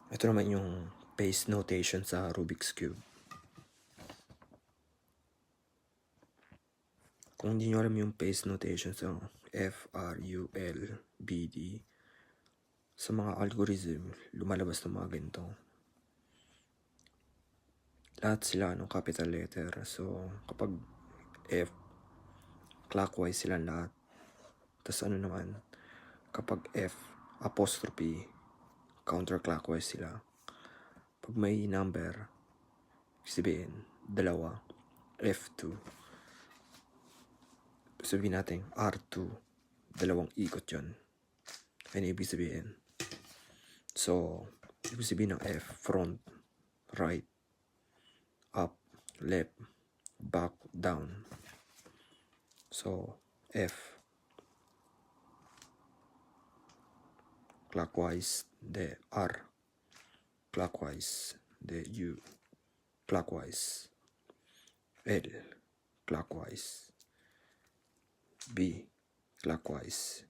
Ito naman yung paste notation sa Rubik's Cube. Kung hindi nyo alam yung paste notation sa FRULBD, sa mga algorithm, lumalabas ng mga ganito. Lahat sila capital letter. So, kapag F, clockwise sila lahat. Tapos naman, kapag F, apostrophe, counterclockwise sila. Pag may number, sabihin, dalawa, F2. Sabihin natin, R2, dalawang ikot yun. Ano ibig sabihin? So, ibig sabihin ng F, front, right, up, left, back, down. So, F, clockwise, the R, clockwise, the U, clockwise, L, clockwise, B, clockwise,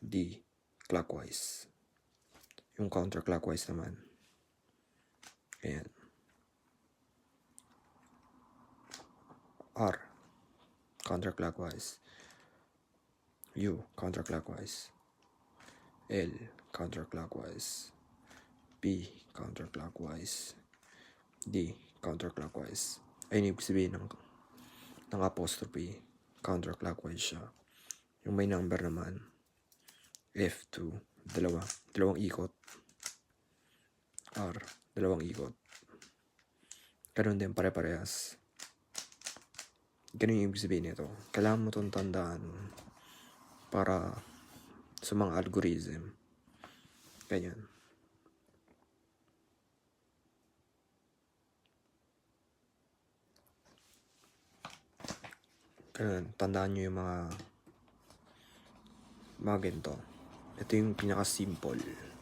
D, clockwise. Yung counterclockwise naman, ayan, R, counterclockwise, U, counterclockwise, L, counterclockwise, B, counterclockwise, D, counterclockwise. Ayun ibig sabihin ng apostrophe, counterclockwise siya. Yung may number naman, F2, dalawang ikot, R, dalawang ikot. Ganun din, pare-parehas. Ganun yung ibig sabihin nito. Kailangan mo itong tandaan para sa mga algorithm. Ganyan. Ganun, tandaan nyo yung mga ganito. Ito yung pinaka-simple.